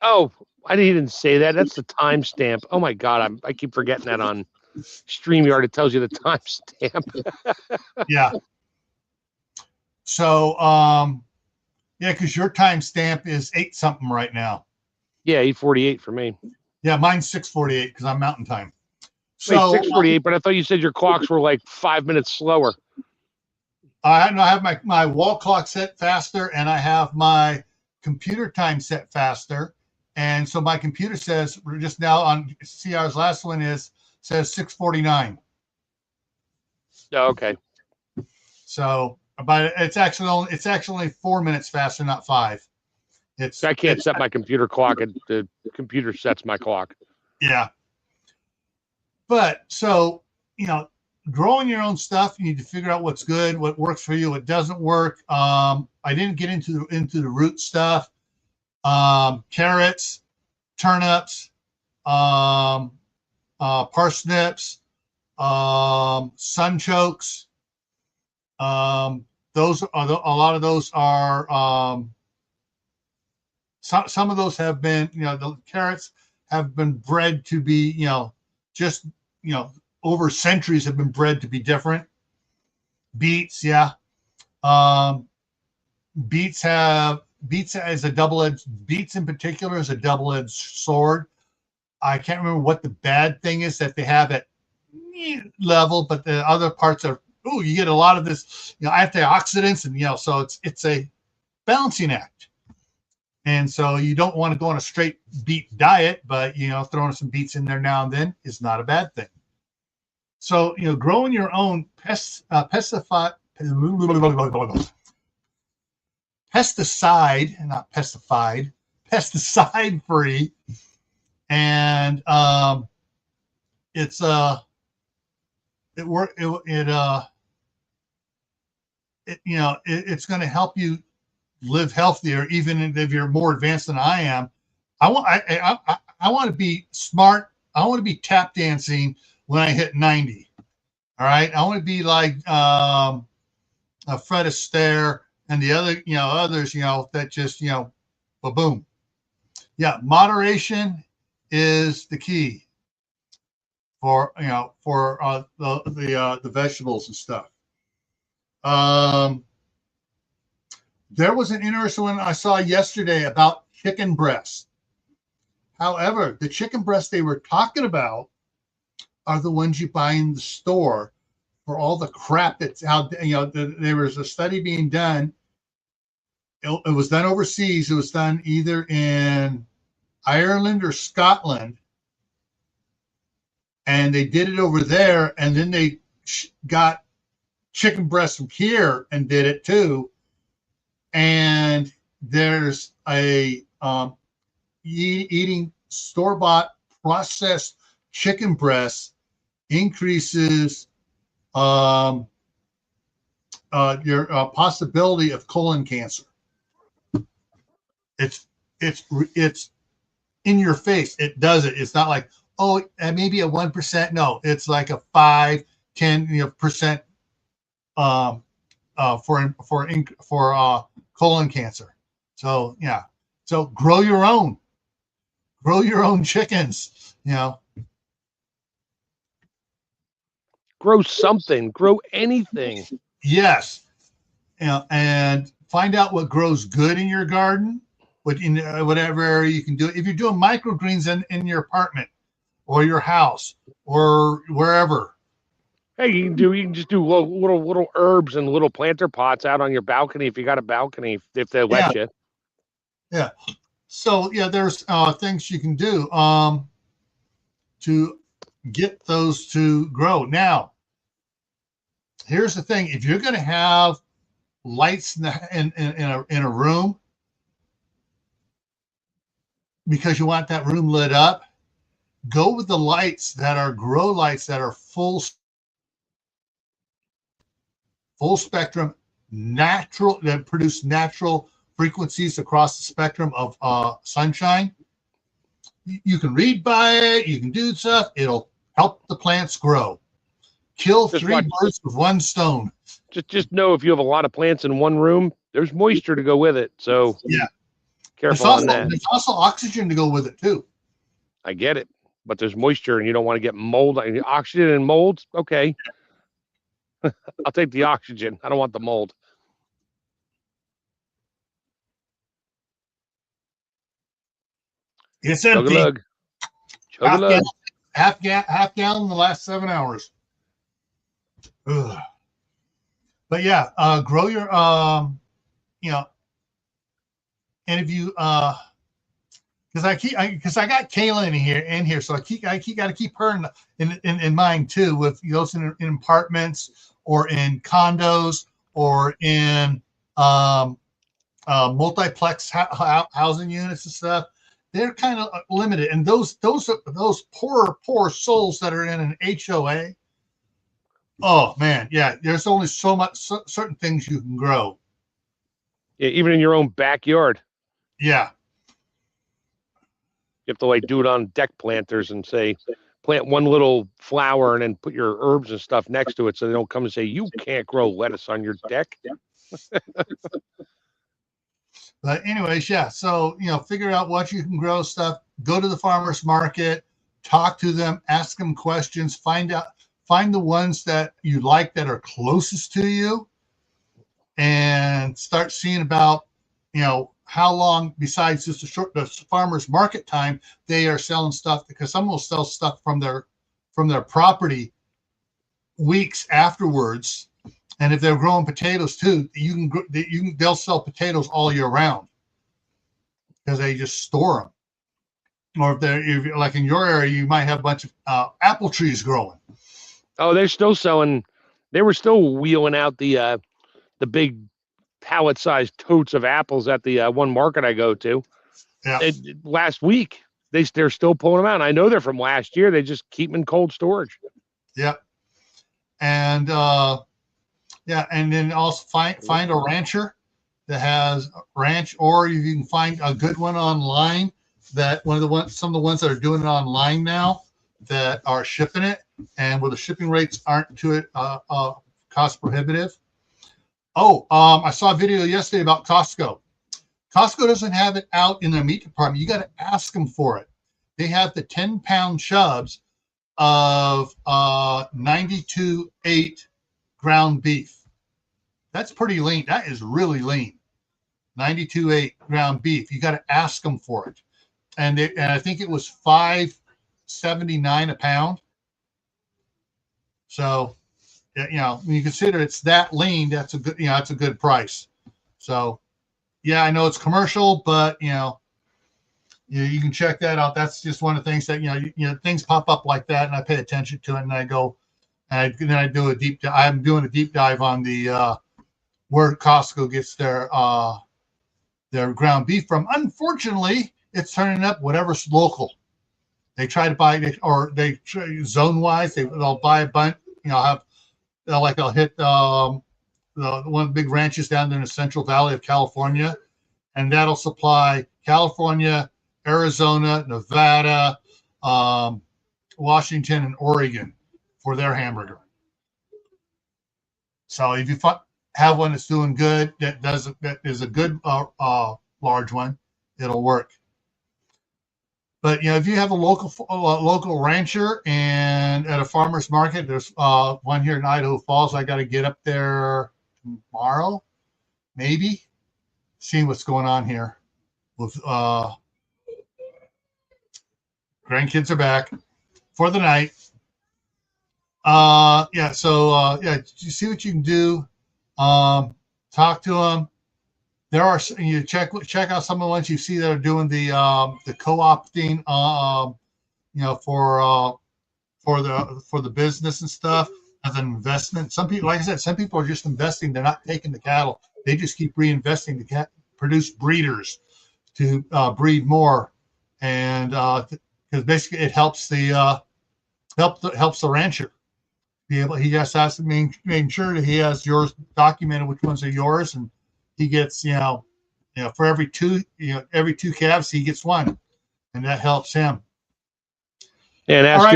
Oh, he didn't say that. That's the timestamp. Oh my God, I keep forgetting that on StreamYard. It tells you the timestamp. Yeah. So, because your timestamp is 8 something right now. Yeah, 8:48 for me. Yeah, mine's 6:48 because I'm Mountain Time. So 6:48, but I thought you said your clocks were like 5 minutes slower. I have my wall clock set faster, and I have my computer time set faster. And so my computer says, we're just now on CR's last one says 6:49. Oh, okay. So, but it's actually 4 minutes faster, not 5. I can't set my computer clock. The computer sets my clock. Yeah. But so, growing your own stuff, you need to figure out what's good, what works for you, what doesn't work. I didn't get into the root stuff. Carrots, turnips, parsnips, sunchokes. Those are a lot of those are some of those have been, the carrots have been bred to be, just over centuries have been bred to be different. Beets, yeah. Beets is a double-edged, beets in particular is a double-edged sword. I can't remember what the bad thing is that they have at level, but the other parts are, you get a lot of this, antioxidants, and so it's a balancing act. And so you don't want to go on a straight beet diet, but throwing some beets in there now and then is not a bad thing. So growing your own pesticide, not pestified, pesticide free, and it's going to help you live healthier, even if you're more advanced than I am. I want to be smart. I want to be tap dancing when I hit 90. All right. I want to be like Fred Astaire, and the other, others, that just, boom. Yeah, moderation is the key for the vegetables and stuff. There was an interesting one I saw yesterday about chicken breasts. However, the chicken breasts they were talking about are the ones you buy in the store for all the crap that's out. There was a study being done. It was done overseas. It was done either in Ireland or Scotland. And they did it over there. And then they got chicken breasts from here and did it too. And there's a eating store-bought processed chicken breasts increases your possibility of colon cancer. It's in your face. It does it. It's not like, oh, maybe a 1%. No, it's like a 5-10% for colon cancer. So yeah. So grow your own chickens. Grow something. Grow anything. Yes. And find out what grows good in your garden. Whatever area you can do. If you're doing microgreens in your apartment or your house or wherever. Hey, you can just do little herbs and little planter pots out on your balcony if you got a balcony, if they let you. Yeah. So yeah, there's things you can do to get those to grow. Now, here's the thing: if you're going to have lights in a room because you want that room lit up, go with the lights that are grow lights that are full spectrum, natural, that produce natural frequencies across the spectrum of sunshine. You can read by it. You can do stuff. It'll help the plants grow. Kill three birds with one stone. Just know if you have a lot of plants in one room, there's moisture to go with it. So yeah, careful on that. There's also oxygen to go with it too. I get it, but there's moisture, and you don't want to get mold. Oxygen and mold, okay. I'll take the oxygen. I don't want the mold. It's empty. Chug-a-lug. Half gallon in the last 7 hours. Ugh. But yeah, grow your and if you because I got Kayla in here, so I got to keep her in mind too, with those in apartments or in condos or in multiplex housing units and stuff. They're kind of limited, and those poor souls that are in an HOA. Oh man, yeah. There's only so much certain things you can grow. Yeah, even in your own backyard. Yeah. You have to do it on deck planters and say, plant one little flower and then put your herbs and stuff next to it, so they don't come and say you can't grow lettuce on your deck. But anyways, yeah. So, figure out what you can grow stuff. Go to the farmer's market, talk to them, ask them questions, find the ones that you like that are closest to you, and start seeing about, how long besides just the farmer's market time they are selling stuff, because some will sell stuff from their property weeks afterwards. And if they're growing potatoes too, they'll sell potatoes all year round because they just store them. Or if like in your area, you might have a bunch of apple trees growing. Oh, they're still selling. They were still wheeling out the big pallet-sized totes of apples at the one market I go to. Yeah. Last week, they're still pulling them out. And I know they're from last year. They just keep them in cold storage. Yep. And and then also find a rancher that has a ranch, or you can find a good one online. Some of the ones that are doing it online now that are shipping it, and where the shipping rates aren't too cost prohibitive. Oh, I saw a video yesterday about Costco. Costco doesn't have it out in their meat department. You got to ask them for it. They have the 10-pound shoves of 92.8 ground beef. That's pretty lean. That is really lean. 92.8 ground beef. You got to ask them for it. And I think it was $5.79 a pound. So, you know, when you consider it's that lean, that's a good, you know, that's a good price. So, yeah, I know it's commercial, but you know, you can check that out. That's just one of the things that you know things pop up like that, and I pay attention to it, and I go, and then I do a deep. I'm doing a deep dive on the where Costco gets their ground beef from. Unfortunately, it's turning up whatever's local. They try to buy it, or they zone wise. They'll buy a bunch. You know, they'll hit one of the big ranches down there in the Central Valley of California, and that'll supply California, Arizona, Nevada, Washington, and Oregon for their hamburger. So if you have one that's doing good, that is a good large one, it'll work. But you know, if you have a local rancher and at a farmer's market, there's one here in Idaho Falls. I got to get up there tomorrow, maybe, seeing what's going on here. With grandkids are back for the night. Yeah. So yeah, you see what you can do. Talk to them. There are you check out some of the ones you see that are doing the co-opting, you know, for the business and stuff as an investment. Some people, like I said, some people are just investing. They're not taking the cattle. They just keep reinvesting to produce breeders to breed more, and because basically it helps the helps the rancher be able. He just has to make sure that he has yours documented, which ones are yours, and he gets, you know, for every two calves, he gets one, and that helps him. And ask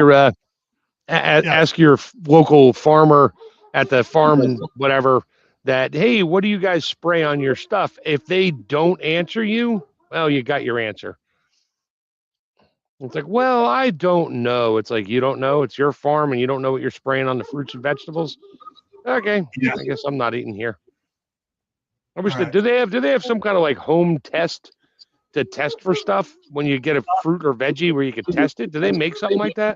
your local farmer at the farm, whatever, that, hey, what do you guys spray on your stuff? If they don't answer you, well, you got your answer. It's like, well, I don't know. It's like, you don't know. It's your farm, and you don't know what you're spraying on the fruits and vegetables. Okay, yeah. I guess I'm not eating here. I wish that. Do they have some kind of like home test to test for stuff when you get a fruit or veggie where you can test it? Do they make something like that?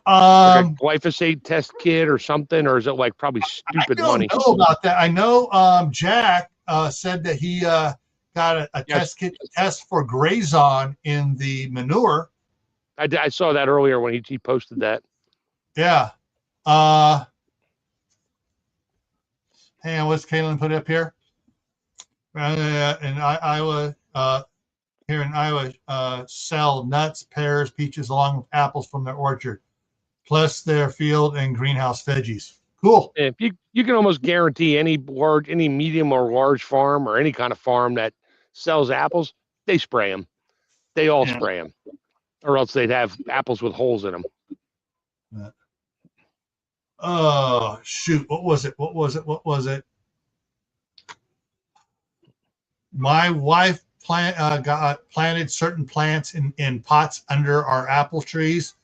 Like a glyphosate test kit or something, or is it like probably stupid money? I don't know about that. I know Jack said that he got a test kit to test for grazon in the manure. I saw that earlier when he posted that. Yeah. Hey, what's Caitlin put up here? In Iowa, here in Iowa, sell nuts, pears, peaches, along with apples from their orchard, plus their field and greenhouse veggies. Cool. If you can almost guarantee any medium or large farm or any kind of farm that sells apples, they spray them. They all spray them, or else they'd have apples with holes in them. Oh shoot! What was it? My wife planted certain plants in pots under our apple trees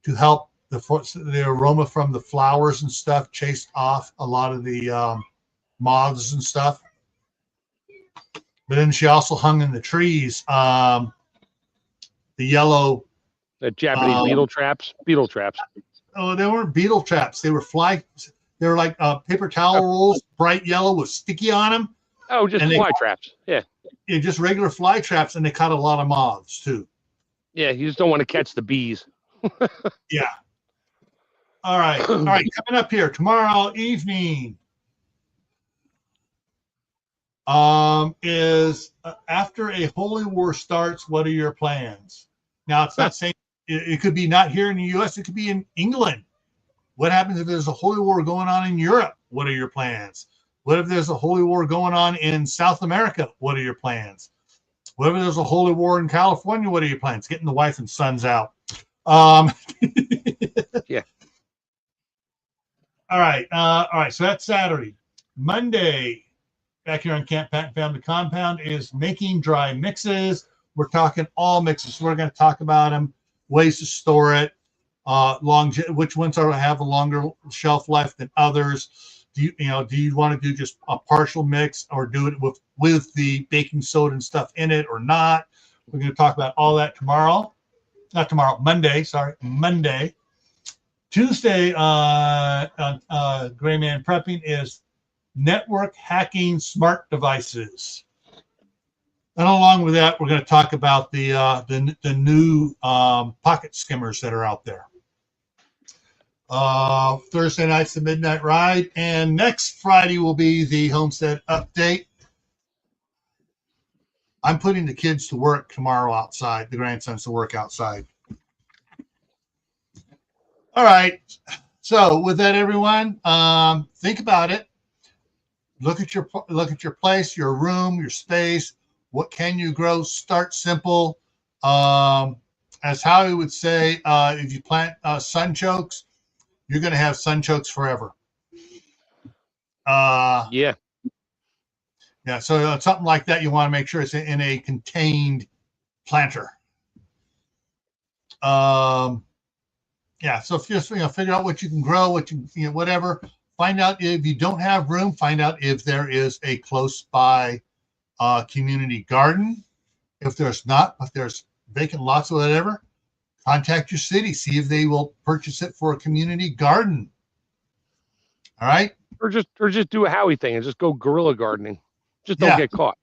to help the aroma from the flowers and stuff chase off a lot of the moths and stuff. But then she also hung in the trees the Japanese beetle traps. Oh, they weren't beetle traps. They were They were like paper towel rolls, bright yellow with sticky on them. Oh, just fly traps. Yeah. Yeah, just regular fly traps, and they caught a lot of moths too. Yeah, you just don't want to catch the bees. Yeah. All right. Coming up here tomorrow evening is after a holy war starts. What are your plans? Now, it's not saying it could be not here in the U.S. It could be in England. What happens if there's a holy war going on in Europe? What are your plans? What if there's a holy war going on in South America? What are your plans? What if there's a holy war in California? What are your plans? Getting the wife and sons out. Yeah. All right. So that's Saturday. Monday, back here on Camppatton Family Compound, is making dry mixes. We're talking all mixes. We're going to talk about them, ways to store it, which ones have a longer shelf life than others. Do you want to do just a partial mix or do it with the baking soda and stuff in it or not? We're going to talk about all that tomorrow. Not tomorrow, Monday. Sorry, Monday. Tuesday, Gray Man Prepping is network hacking smart devices. And along with that, we're going to talk about the new pocket skimmers that are out there. Thursday night's the Midnight Ride, and next Friday will be the Homestead update. I'm putting the kids to work tomorrow outside, the grandsons to work outside. All right. So with that, everyone, think about it. Look at your place, your room, your space. What can you grow? Start simple. As Howie would say, if you plant sunchokes, you're going to have sunchokes forever. Yeah. Yeah, so something like that, you want to make sure it's in a contained planter. Yeah, so if just figure out what you can grow, whatever. Find out if you don't have room. Find out if there is a close by community garden. If there's not, if there's vacant lots or whatever, contact your city. See if they will purchase it for a community garden. All right. Or just do a Howie thing and just go guerrilla gardening. Just don't get caught.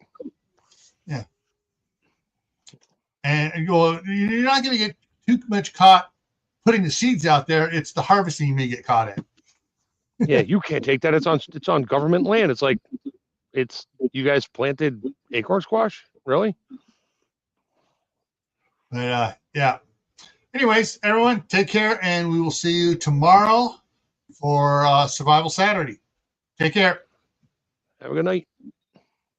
Yeah. And you're not going to get too much caught putting the seeds out there. It's the harvesting you may get caught in. Yeah, you can't take that. It's on government land. It's like you guys planted acorn squash? Really? But yeah. Anyways, everyone, take care, and we will see you tomorrow for Survival Saturday. Take care. Have a good night.